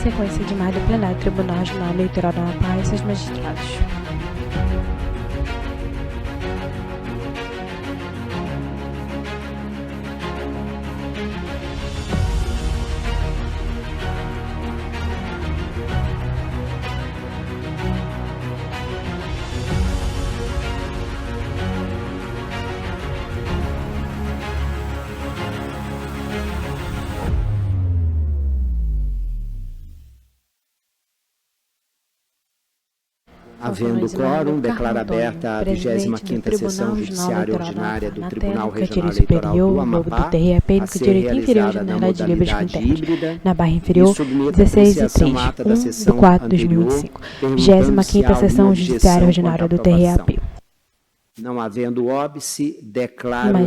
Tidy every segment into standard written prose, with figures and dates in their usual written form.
Sequência de mais do plenário do Tribunal Regional Eleitoral do Amapá e seus magistrados. Havendo quórum, declaro aberta a 25ª Sessão Judiciária Ordinária do Tribunal Regional Eleitoral do Amapá, a ser realizada na modalidade híbrida, na barra e inferior, submeto à 16 e apreciação 3, ata da 1 sessão do 4 de anterior, 2025. perguntando se 25ª há Sessão alguma Judiciária objeção Ordinária quanto à do aprovação. TREAP. Não havendo óbice, declaro-a Imagem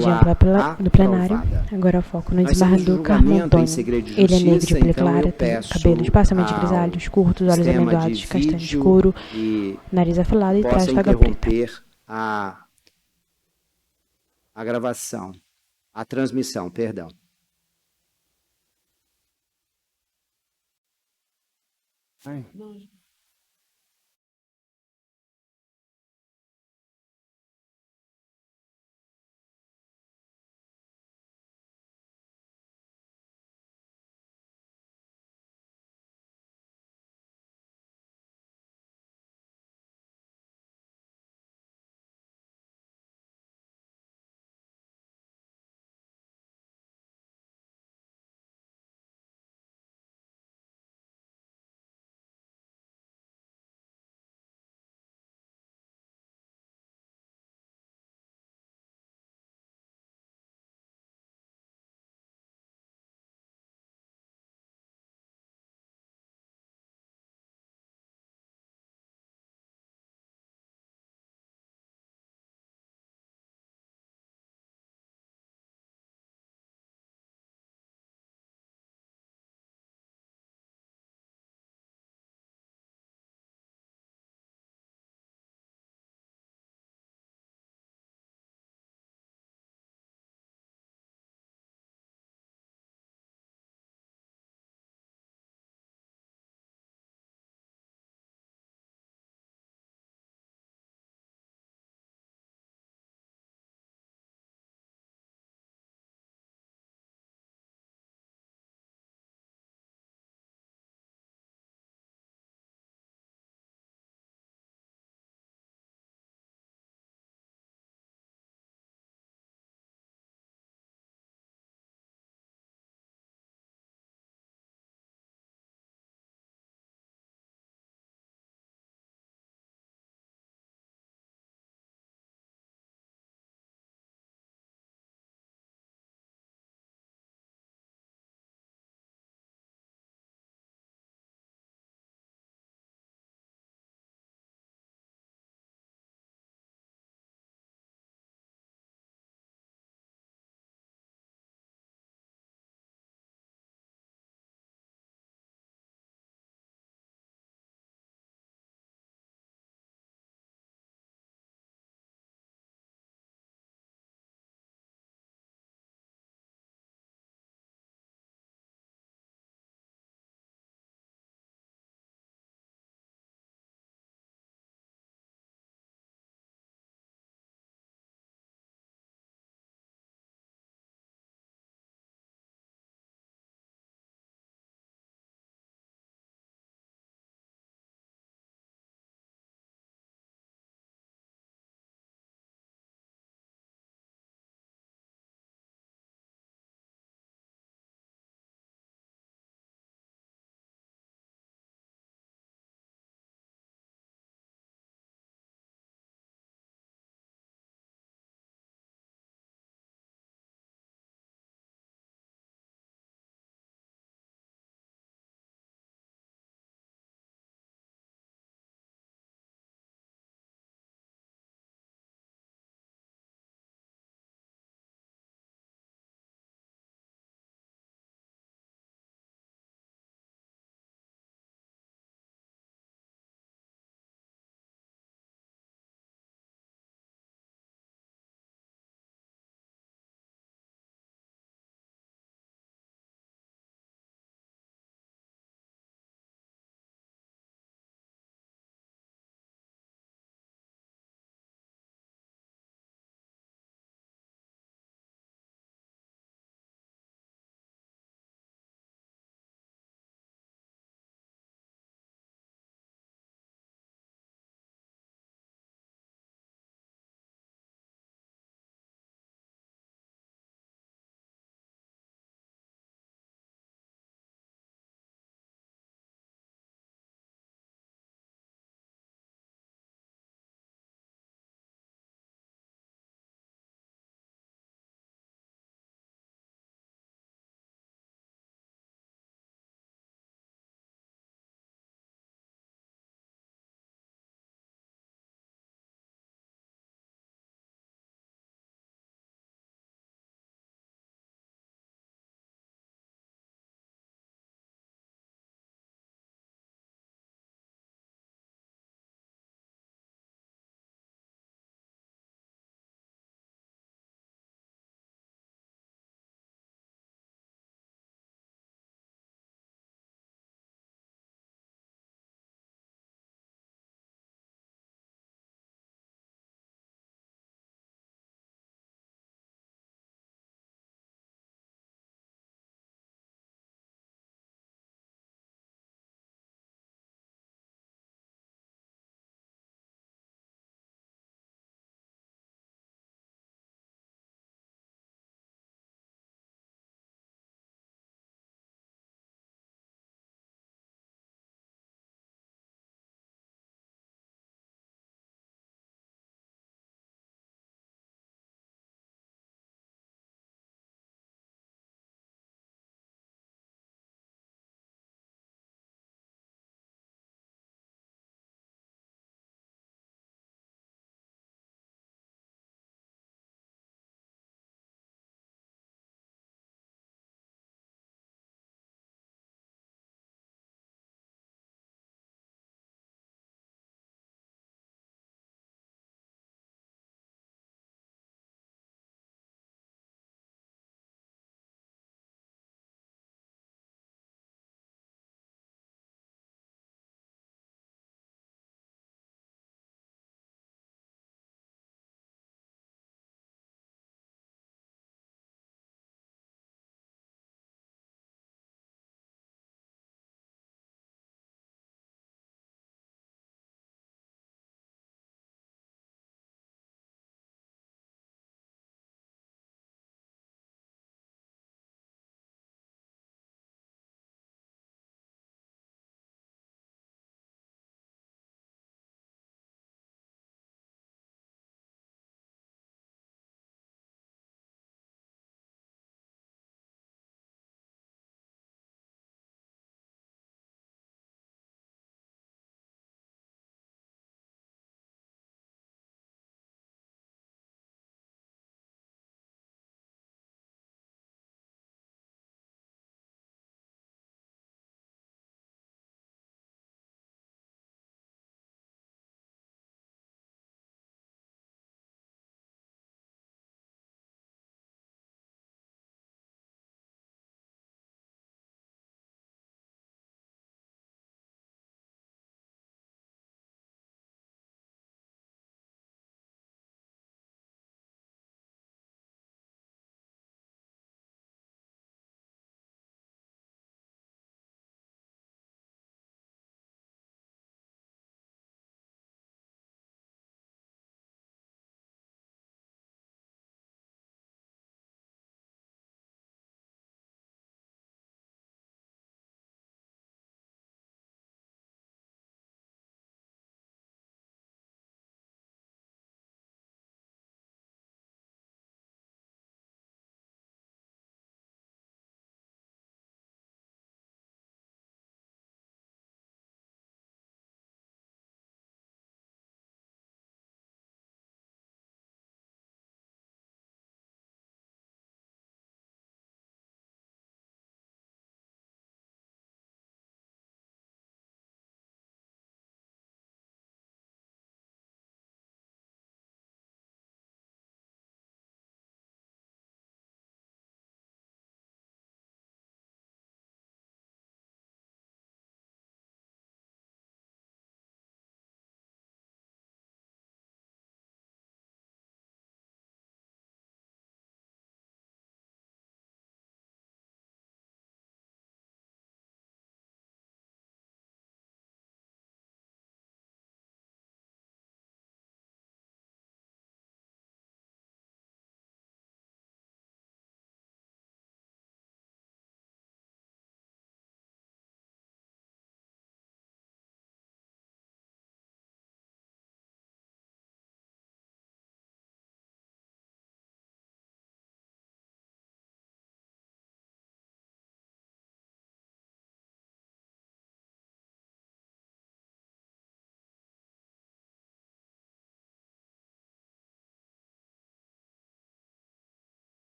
do plenário. aprovada. Agora o foco no Nós desembargador temos Carmo julgamento em Antônio. segredo de Ele é negro de justiça, pele então clara, eu cabelos peço parcialmente ao grisalhos, curtos, olhos sistema de amendoados, castanho vídeo escuro, que nariz afilado e traje possa toga preta. interromper a gravação, a transmissão, perdão.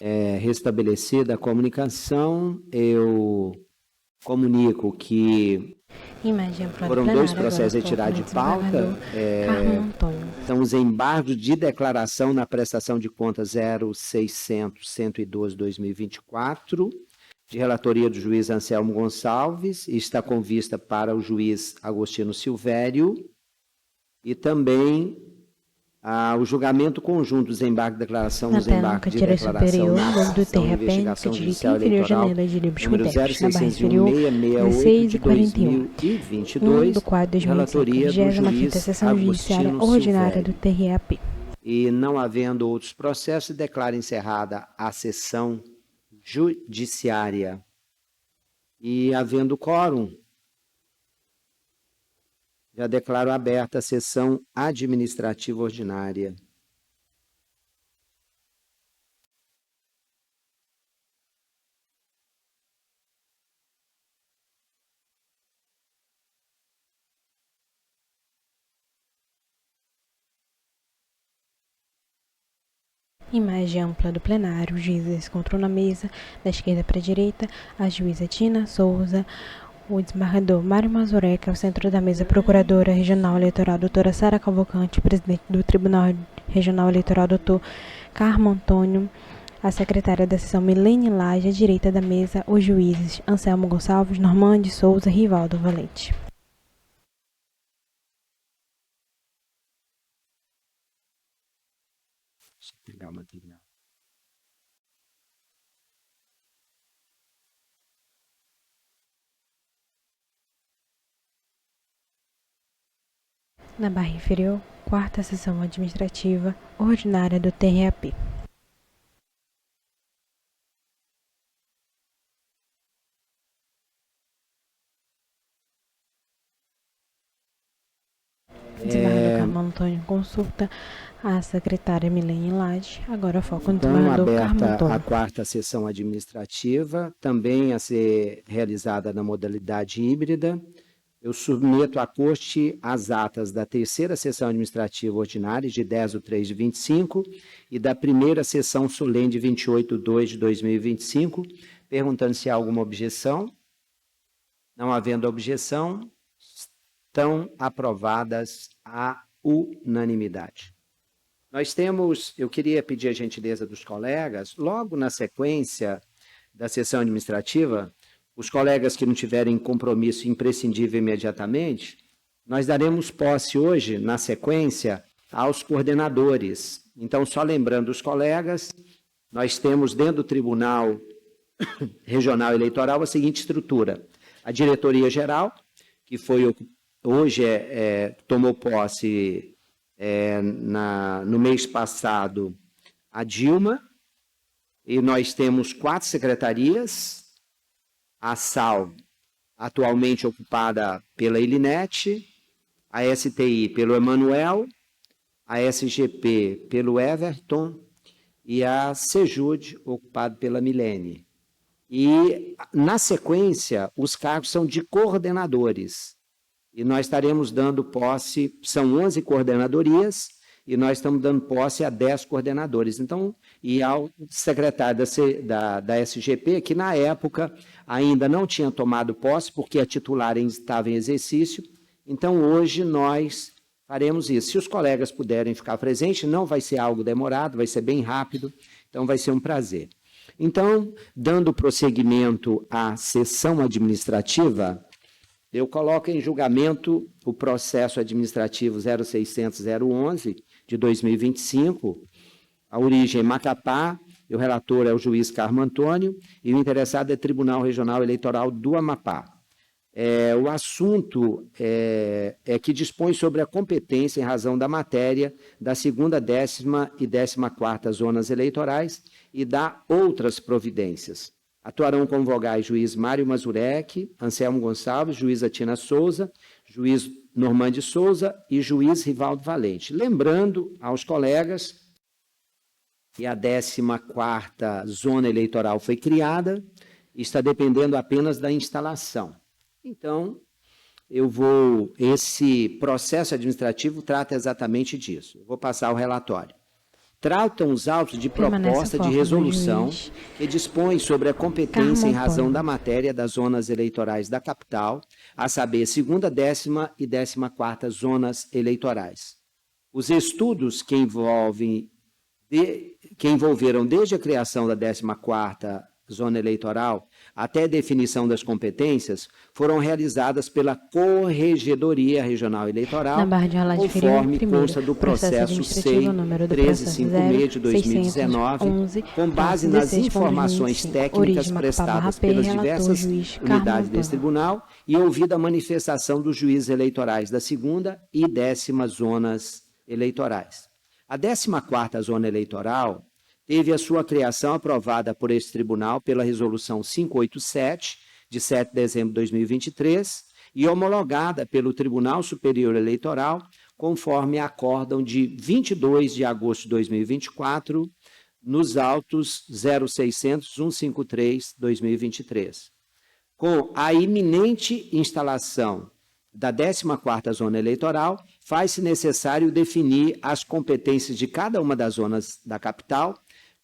restabelecida a comunicação, eu comunico que foram 2 processos retirados de pauta. São os embargos de declaração na prestação de contas 0600-112-2024, de relatoria do juiz Anselmo Gonçalves, e está com vista para o juiz Agostino Silvério, e também o julgamento conjunto dos embargos de declaração, dos embargos de declaração na ação de investigação judicial eleitoral, número 0601-668-2022, do quadro de relatoria do juiz Judiciária Ordinária do TRAP. E não havendo outros processos, declara encerrada a sessão judiciária. E havendo quórum, já declaro aberta a sessão administrativa ordinária. Imagem ampla do plenário. Os juízes se encontram na mesa, da esquerda para a direita, a juíza Tina Souza, o desembargador Mário Mazurek, ao centro da mesa, procuradora regional eleitoral, doutora Sara Cavalcante, presidente do Tribunal Regional Eleitoral, doutor Carmo Antônio, a secretária da sessão Milene Lage, à direita da mesa, os juízes Anselmo Gonçalves, Normande Souza, Rivaldo Valente. Deixa eu pegar o material. Na barra inferior, 4ª sessão administrativa ordinária do TRAP. Desembargador Carmo Antônio consulta a secretária Milene Lage. Agora foco no desembargador Carmo Antônio. A 4ª sessão administrativa, também a ser realizada na modalidade híbrida. Eu submeto à Corte as atas da 3ª sessão administrativa ordinária, de 10/3/25, e da 1ª sessão solene, de 28/2/2025, perguntando se há alguma objeção. Não havendo objeção, estão aprovadas à unanimidade. Nós temos, eu queria pedir a gentileza dos colegas, logo na sequência da sessão administrativa, os colegas que não tiverem compromisso imprescindível imediatamente, nós daremos posse hoje, na sequência, aos coordenadores. Então, só lembrando os colegas, nós temos dentro do Tribunal Regional Eleitoral a seguinte estrutura: a diretoria geral, que foi hoje tomou posse no mês passado a Dilma, e nós temos 4 secretarias. A SAL, atualmente ocupada pela Elinete, a STI pelo Emanuel, a SGP pelo Everton e a Sejude, ocupada pela Milene. E, na sequência, os cargos são de coordenadores. E nós estaremos dando posse, são 11 coordenadorias, e nós estamos dando posse a 10 coordenadores. Então, e ao secretário da SGP, que na época ainda não tinha tomado posse, porque a titular estava em exercício. Então, hoje nós faremos isso. Se os colegas puderem ficar presentes, não vai ser algo demorado, vai ser bem rápido, então vai ser um prazer. Então, dando prosseguimento à sessão administrativa, eu coloco em julgamento o processo administrativo 0600-011, de 2025, a origem Macapá, e o relator é o juiz Carmo Antônio, e o interessado é o Tribunal Regional Eleitoral do Amapá. O assunto é que dispõe sobre a competência em razão da matéria da 2ª, 10ª e 14ª zonas eleitorais e dá outras providências. Atuarão como vogais juiz Mário Mazurek, Anselmo Gonçalves, juíza Tina Souza, juiz Normande Souza e juiz Rivaldo Valente. Lembrando aos colegas que a 14ª zona eleitoral foi criada e está dependendo apenas da instalação. Então, esse processo administrativo trata exatamente disso. Eu vou passar o relatório. tratam os autos de Permanece proposta o de foco do resolução juiz que dispõe sobre a competência em Carmon razão Polo. da matéria das zonas eleitorais da capital, a saber, segunda, 10ª e 14ª zonas eleitorais. Os estudos que envolveram desde a criação da 14ª zona eleitoral até a definição das competências foram realizadas pela Corregedoria Regional Eleitoral, Na barra de rolar diferido, conforme primeiro, consta do processo processo administrativo, SEI número do processo 1356 de 2019, 0611, com base nas 16, informações 2025. técnicas Origem, Macapá, prestadas Barra P, pelas relator, diversas juiz unidades Carmon desse Polo. tribunal e ouvida a manifestação dos juízes eleitorais da segunda e 10ª zonas eleitorais. A 14ª zona eleitoral teve a sua criação aprovada por esse tribunal pela Resolução 587, de 7 de dezembro de 2023, e homologada pelo Tribunal Superior Eleitoral, conforme acórdão de 22 de agosto de 2024, nos autos 0600-153-2023. Com a iminente instalação da 14ª zona eleitoral, faz-se necessário definir as competências de cada uma das zonas da capital,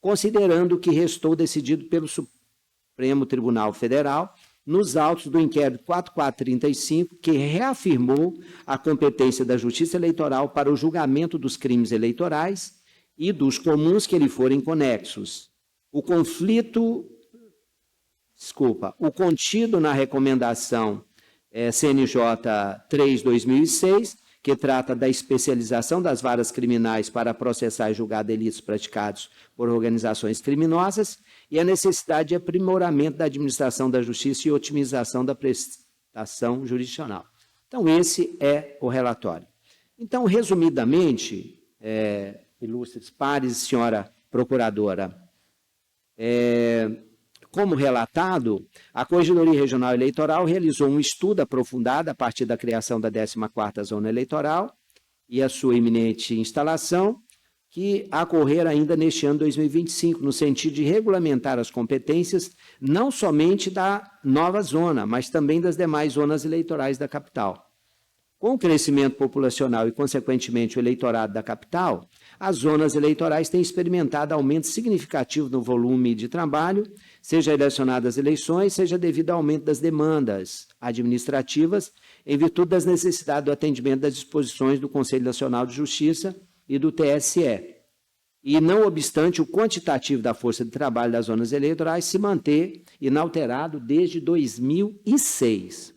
considerando que restou decidido pelo Supremo Tribunal Federal nos autos do inquérito 4435, que reafirmou a competência da Justiça Eleitoral para o julgamento dos crimes eleitorais e dos comuns que lhe forem conexos. O contido na recomendação CNJ 3/2006, que trata da especialização das varas criminais para processar e julgar delitos praticados por organizações criminosas, e a necessidade de aprimoramento da administração da justiça e otimização da prestação jurisdicional. Então, esse é o relatório. Então, resumidamente, ilustres pares, senhora procuradora, como relatado, a Corregedoria Regional Eleitoral realizou um estudo aprofundado a partir da criação da 14ª Zona Eleitoral e a sua iminente instalação, que ocorrer ainda neste ano 2025, no sentido de regulamentar as competências não somente da nova zona, mas também das demais zonas eleitorais da capital. Com o crescimento populacional e, consequentemente, o eleitorado da capital, as zonas eleitorais têm experimentado aumento significativo no volume de trabalho, seja relacionado às eleições, seja devido ao aumento das demandas administrativas, em virtude das necessidades do atendimento das disposições do Conselho Nacional de Justiça e do TSE. E, não obstante o quantitativo da força de trabalho das zonas eleitorais se manter inalterado desde 2006.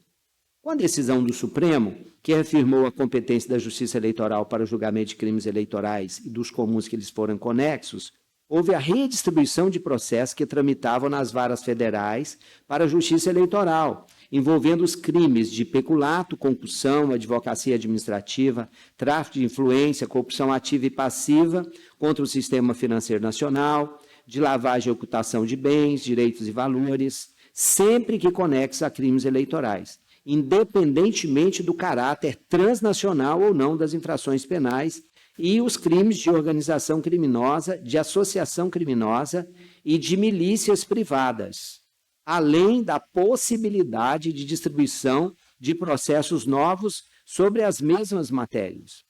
Com a decisão do Supremo, que afirmou a competência da Justiça Eleitoral para o julgamento de crimes eleitorais e dos comuns que lhes foram conexos, houve a redistribuição de processos que tramitavam nas varas federais para a Justiça Eleitoral, envolvendo os crimes de peculato, concussão, advocacia administrativa, tráfico de influência, corrupção ativa e passiva contra o sistema financeiro nacional, de lavagem e ocultação de bens, direitos e valores, sempre que conexa a crimes eleitorais, independentemente do caráter transnacional ou não das infrações penais, e os crimes de organização criminosa, de associação criminosa e de milícias privadas, além da possibilidade de distribuição de processos novos sobre as mesmas matérias.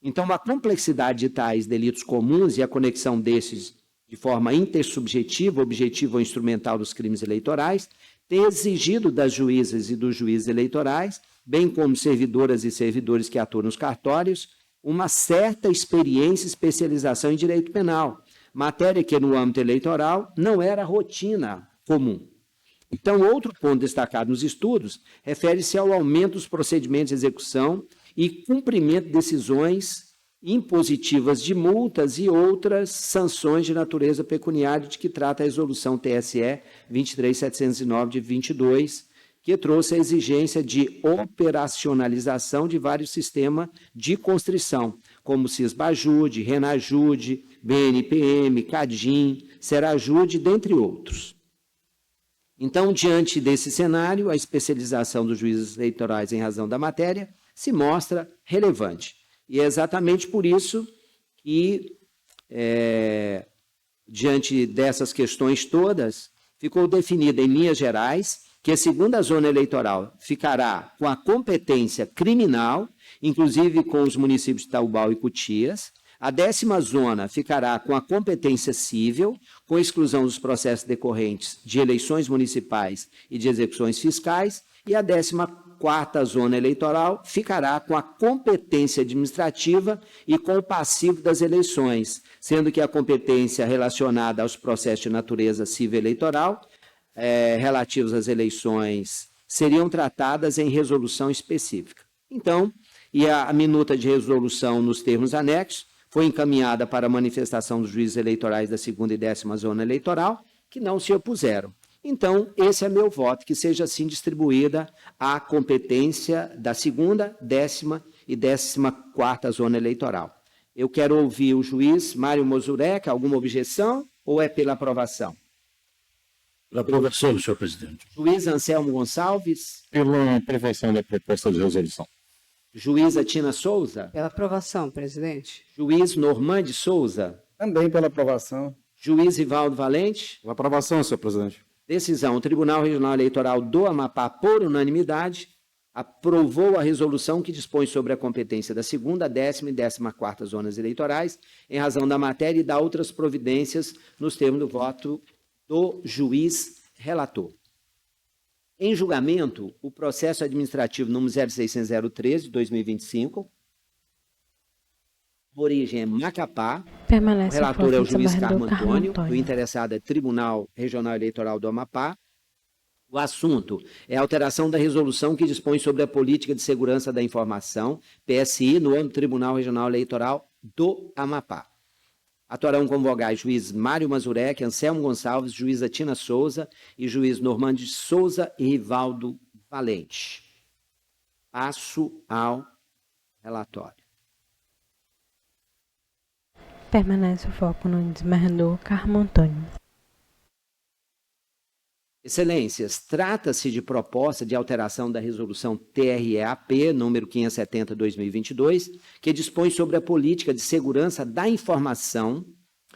Então, a complexidade de tais delitos comuns e a conexão desses de forma intersubjetiva, objetiva ou instrumental dos crimes eleitorais, tem exigido das juízas e dos juízes eleitorais, bem como servidoras e servidores que atuam nos cartórios, uma certa experiência e especialização em direito penal, matéria que no âmbito eleitoral não era rotina comum. Então, outro ponto destacado nos estudos refere-se ao aumento dos procedimentos de execução e cumprimento de decisões impositivas de multas e outras sanções de natureza pecuniária de que trata a resolução TSE 23709 de 22, que trouxe a exigência de operacionalização de vários sistemas de constrição, como Cisbajude, Renajude, BNPM, Cadim, Serajude, dentre outros. Então, diante desse cenário, a especialização dos juízes eleitorais em razão da matéria se mostra relevante. E é exatamente por isso que, diante dessas questões todas, ficou definida em linhas gerais que a segunda zona eleitoral ficará com a competência criminal, inclusive com os municípios de Taubal e Cutias, A 10ª zona ficará com a competência cível, com exclusão dos processos decorrentes de eleições municipais e de execuções fiscais, e a 14ª zona eleitoral ficará com a competência administrativa e com o passivo das eleições, sendo que a competência relacionada aos processos de natureza civil eleitoral, relativos às eleições, seriam tratadas em resolução específica. Então, e a minuta de resolução nos termos anexos foi encaminhada para a manifestação dos juízes eleitorais da 2ª e 10ª zona eleitoral, que não se opuseram. Então, esse é meu voto, que seja assim distribuída a competência da 2ª, 10ª e 14ª zona eleitoral. Eu quero ouvir o juiz Mário Mazurek, alguma objeção ou é pela aprovação? Pela aprovação, senhor presidente. Juiz Anselmo Gonçalves. Pela aprovação da proposta de resolução. Juíza Tina Souza. Pela aprovação, presidente. Juiz Normande Souza. Também pela aprovação. Juiz Rivaldo Valente. Pela aprovação, senhor presidente. Decisão. O Tribunal Regional Eleitoral do Amapá, por unanimidade, aprovou a resolução que dispõe sobre a competência da 2ª, 10ª e 14ª zonas eleitorais, em razão da matéria e da outras providências, nos termos do voto do juiz relator. Em julgamento, o processo administrativo número 06013, de 2025, origem é Macapá, Permanece o relator é o juiz Carmo Antônio. Antônio, o interessado é Tribunal Regional Eleitoral do Amapá. O assunto é a alteração da resolução que dispõe sobre a Política de Segurança da Informação, PSI, no âmbito do Tribunal Regional Eleitoral do Amapá. Atuarão como vogais juiz Mário Mazurek, Anselmo Gonçalves, juíza Tina Souza e juiz Normande Souza e Rivaldo Valente. Passo ao relatório. Permanece o foco no desembargador Carmo Antônio. Excelências, trata-se de proposta de alteração da resolução TREAP, número 570/2022, que dispõe sobre a política de segurança da informação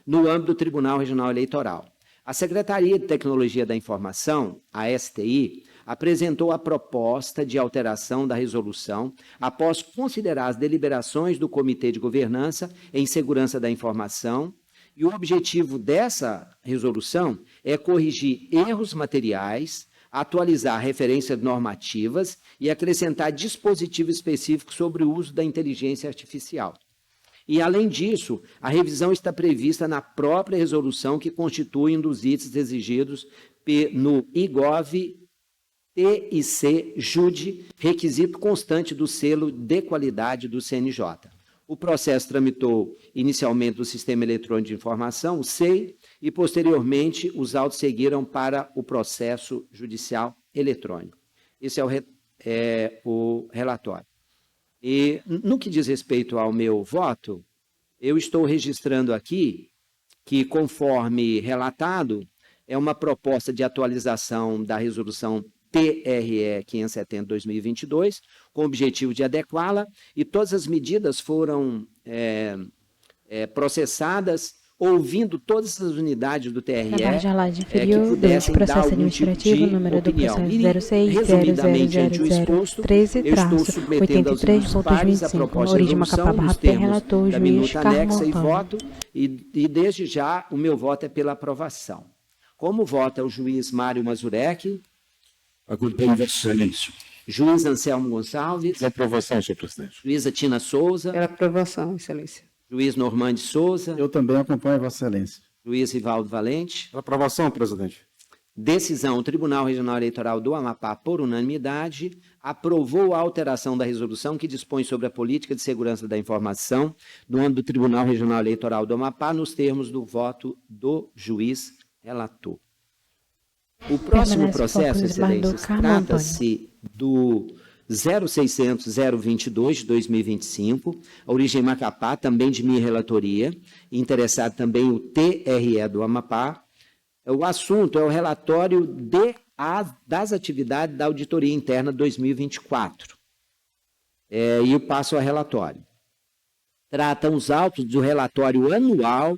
no âmbito do Tribunal Regional Eleitoral. A Secretaria de Tecnologia da Informação, a STI, apresentou a proposta de alteração da resolução após considerar as deliberações do Comitê de Governança em Segurança da Informação. E o objetivo dessa resolução é corrigir erros materiais, atualizar referências normativas e acrescentar dispositivo específico sobre o uso da inteligência artificial. E, além disso, a revisão está prevista na própria resolução que constitui um dos itens exigidos no IGOV TIC JUDE, requisito constante do selo de qualidade do CNJ. O processo tramitou inicialmente no Sistema Eletrônico de Informação, o SEI, e posteriormente os autos seguiram para o processo judicial eletrônico. Esse é o relatório. E no que diz respeito ao meu voto, eu estou registrando aqui que, conforme relatado, é uma proposta de atualização da resolução TRE 570/2022, com o objetivo de adequá-la, e todas as medidas foram processadas ouvindo todas as unidades do TRE que pudessem dar algum tipo de opinião. E, resumidamente, ante o exposto, eu estou submetendo aos meus pares a proposta de resolução nos termos da minuta anexa e voto, e desde já o meu voto é pela aprovação. Como vota o juiz Mário Mazurek? Acompanho, Vossa Excelência. Juiz Anselmo Gonçalves. Pela aprovação, senhor presidente. Juíza Tina Souza. Pela aprovação, Excelência. Juiz Normande Souza. Eu também acompanho, Vossa Excelência. Juiz Rivaldo Valente. Pela aprovação, presidente. Decisão. O Tribunal Regional Eleitoral do Amapá, por unanimidade, aprovou a alteração da resolução que dispõe sobre a política de segurança da informação no âmbito do Tribunal Regional Eleitoral do Amapá, nos termos do voto do juiz relator. O próximo processo, Excelências, trata-se do 0600-022 de 2025, a origem Macapá, também de minha relatoria, interessado também o TRE do Amapá. O assunto é o relatório das atividades da Auditoria Interna 2024. E eu passo ao relatório. Tratam os autos do relatório anual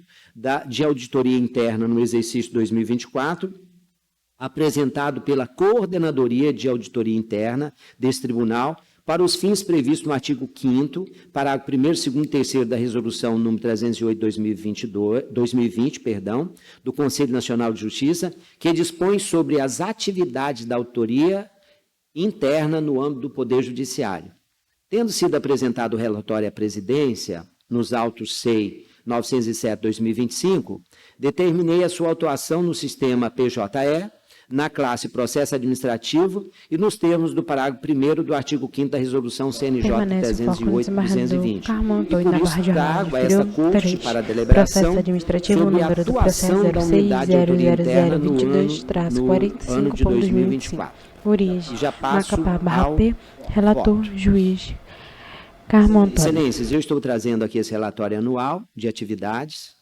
de Auditoria Interna no exercício 2024, apresentado pela Coordenadoria de Auditoria Interna desse tribunal, para os fins previstos no artigo 5º, parágrafo 1º, 2º e 3º da Resolução número 308/2020, do Conselho Nacional de Justiça, que dispõe sobre as atividades da autoria interna no âmbito do Poder Judiciário. Tendo sido apresentado o relatório à presidência, nos autos SEI 907/2025, determinei a sua atuação no sistema PJE, na classe processo administrativo e nos termos do parágrafo 1º do artigo 5º da Resolução CNJ 308/220. E por isso trago a esta Corte para a deliberação sobre a atuação da unidade de autoria interna no ano de 2024. Origem, E já passo Macapá, ao P, relator, voto. juiz, Carmo Antônio. Excelências, eu estou trazendo aqui esse relatório anual de atividades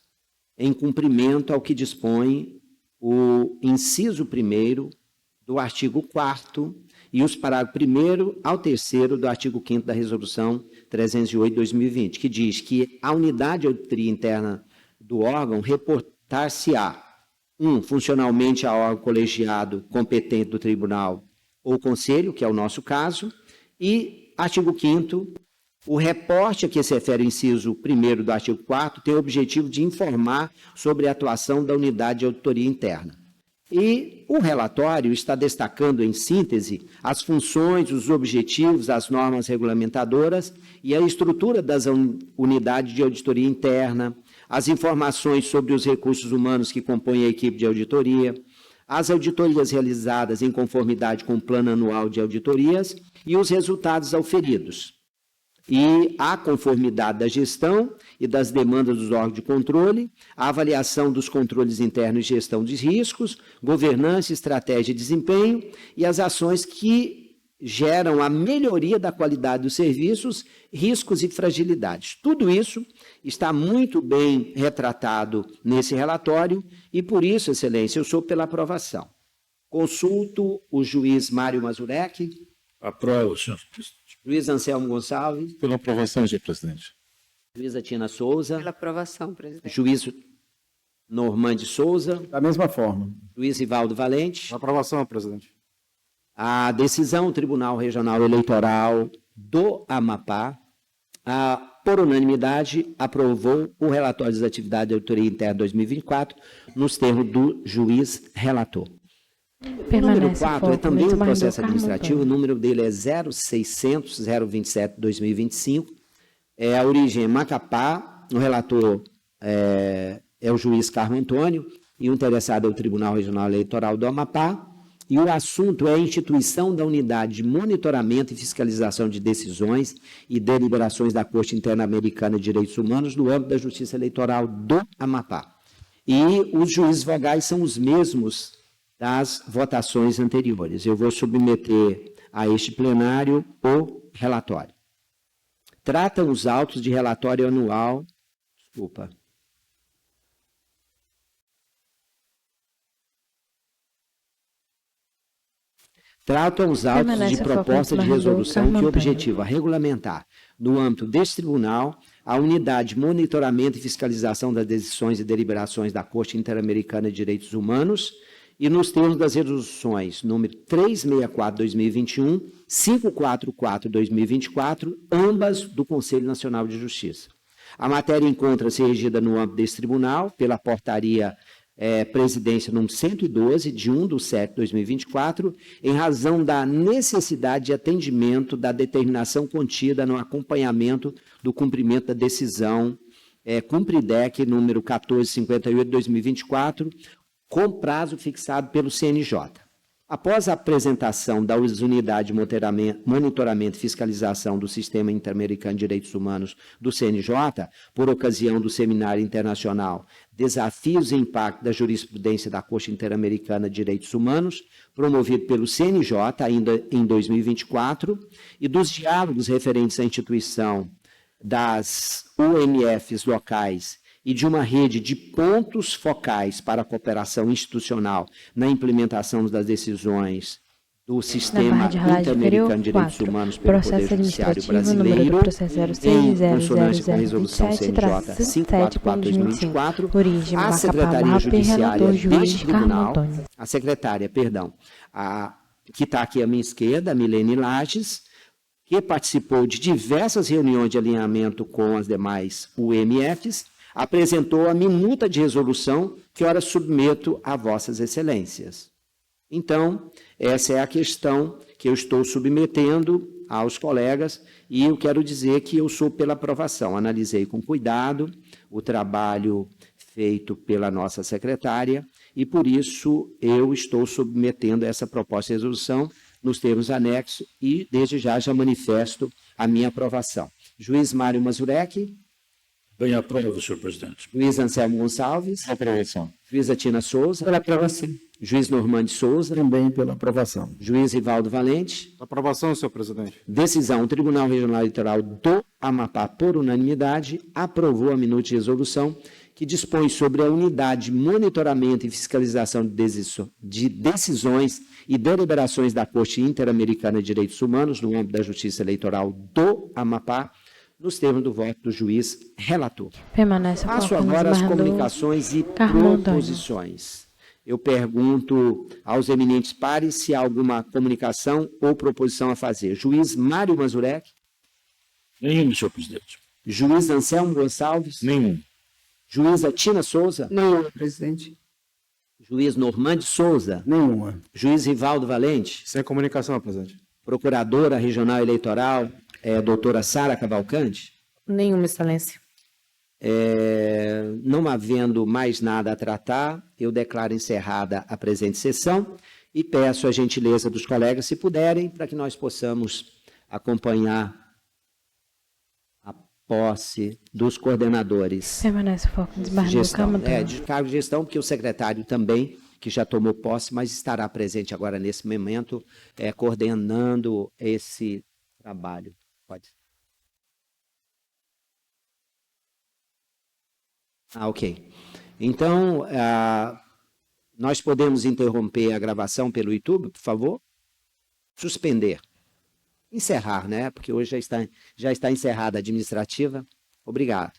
em cumprimento ao que dispõe o inciso 1º do artigo 4º e os parágrafos 1º ao 3º do artigo 5º da Resolução 308/2020, que diz que a unidade de auditoria interna do órgão reportar-se-á, funcionalmente a órgão colegiado competente do tribunal ou conselho, que é o nosso caso, e, artigo 5º, o reporte a que se refere o inciso 1º do artigo 4º tem o objetivo de informar sobre a atuação da unidade de auditoria interna. E o relatório está destacando, em síntese, as funções, os objetivos, as normas regulamentadoras e a estrutura das unidades de auditoria interna, as informações sobre os recursos humanos que compõem a equipe de auditoria, as auditorias realizadas em conformidade com o Plano Anual de Auditorias e os resultados auferidos. E a conformidade da gestão e das demandas dos órgãos de controle, a avaliação dos controles internos e gestão de riscos, governança, estratégia e desempenho e as ações que geram a melhoria da qualidade dos serviços, riscos e fragilidades. Tudo isso está muito bem retratado nesse relatório e, por isso, Excelência, eu sou pela aprovação. Consulto o juiz Mário Mazurek. Aprovo, senhor presidente. Juiz Anselmo Gonçalves. Pela aprovação, senhor presidente. Juíza Tina Souza. Pela aprovação, presidente. Juiz Normande Souza. Da mesma forma. Juiz Rivaldo Valente. Aprovação, presidente. A decisão do Tribunal Regional Eleitoral do Amapá, por unanimidade, aprovou o relatório das atividades de auditoria interna 2024 nos termos do juiz relator. O número 4 é também um processo administrativo, o número dele é 0600-027-2025. A origem é Macapá, o relator é o juiz Carmo Antônio e o interessado é o Tribunal Regional Eleitoral do Amapá. E o assunto é a instituição da unidade de monitoramento e fiscalização de decisões e deliberações da Corte Interamericana de Direitos Humanos no âmbito da Justiça Eleitoral do Amapá. E os juízes vogais são os mesmos das votações anteriores. Eu vou submeter a este plenário o relatório. Tratam os autos de relatório anual. Tratam os autos de proposta de resolução que objetiva regulamentar, no âmbito deste tribunal, a unidade de monitoramento e fiscalização das decisões e deliberações da Corte Interamericana de Direitos Humanos, e nos termos das resoluções número 364/2021, 544/2024, ambas do Conselho Nacional de Justiça. A matéria encontra-se regida no âmbito desse tribunal pela portaria Presidência número 112, de 1/7/2024, em razão da necessidade de atendimento da determinação contida no acompanhamento do cumprimento da decisão Cumpridec número 1458/2024, com prazo fixado pelo CNJ. Após a apresentação das unidades de monitoramento e fiscalização do Sistema Interamericano de Direitos Humanos do CNJ, por ocasião do Seminário Internacional Desafios e Impacto da Jurisprudência da Corte Interamericana de Direitos Humanos, promovido pelo CNJ ainda em 2024, e dos diálogos referentes à instituição das UMFs locais e de uma rede de pontos focais para a cooperação institucional na implementação das decisões do Sistema Interamericano de Direitos Humanos pelo Poder Judiciário Brasileiro, em consonância com a Resolução CNJ 544/2024, a Secretaria Judiciária deste Tribunal, a secretária, que está aqui à minha esquerda, a Milene Lages, que participou de diversas reuniões de alinhamento com as demais UMFs, apresentou a minuta de resolução que ora submeto a vossas excelências. Então, essa é a questão que eu estou submetendo aos colegas e eu quero dizer que eu sou pela aprovação. Analisei com cuidado o trabalho feito pela nossa secretária e, por isso, eu estou submetendo essa proposta de resolução nos termos anexos e, desde já manifesto a minha aprovação. Juiz Mário Mazurek. Bem aprovo, senhor presidente. Juiz Anselmo Gonçalves. Aprovação. Juíza Tina Souza. Pela aprovação. Juiz Normande Souza. Também pela aprovação. Juiz Rivaldo Valente. Aprovação, senhor presidente. Decisão: Tribunal Regional Eleitoral do Amapá, por unanimidade, aprovou a minuta de resolução que dispõe sobre a unidade de monitoramento e fiscalização de decisões e deliberações da Corte Interamericana de Direitos Humanos no âmbito da Justiça Eleitoral do Amapá, nos termos do voto do juiz relator. Permanece o Passo foco no agora às desembargador comunicações e Carmo Antônio. proposições. Eu pergunto aos eminentes pares se há alguma comunicação ou proposição a fazer. Juiz Mário Mazurek. Nenhum, senhor presidente. Juiz Anselmo Gonçalves. Nenhum. Juíza Tina Souza. Nenhuma, presidente. Juiz Normande Souza. Nenhuma. Juiz Rivaldo Valente. Sem comunicação, presidente. Procuradora Regional Eleitoral, doutora Sara Cavalcante. Nenhuma, excelência. Não havendo mais nada a tratar, eu declaro encerrada a presente sessão e peço a gentileza dos colegas, se puderem, para que nós possamos acompanhar a posse dos coordenadores. Permanece o foco no desembargador Carmo Antônio. De cargo de gestão, porque o secretário também, que já tomou posse, mas estará presente agora nesse momento, coordenando esse trabalho. Pode. Ok. Então, nós podemos interromper a gravação pelo YouTube, por favor? Suspender. Encerrar, né? Porque hoje já está encerrada a administrativa. Obrigado.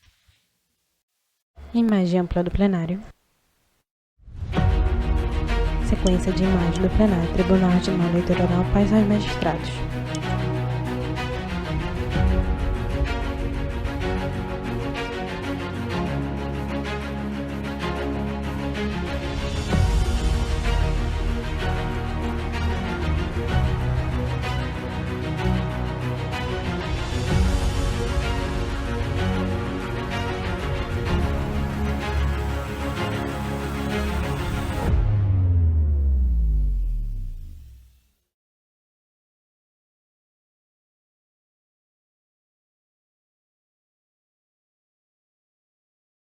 Imagem ampla do plenário. Sequência de imagem do plenário. Tribunal Regional Eleitoral Paz aos magistrados.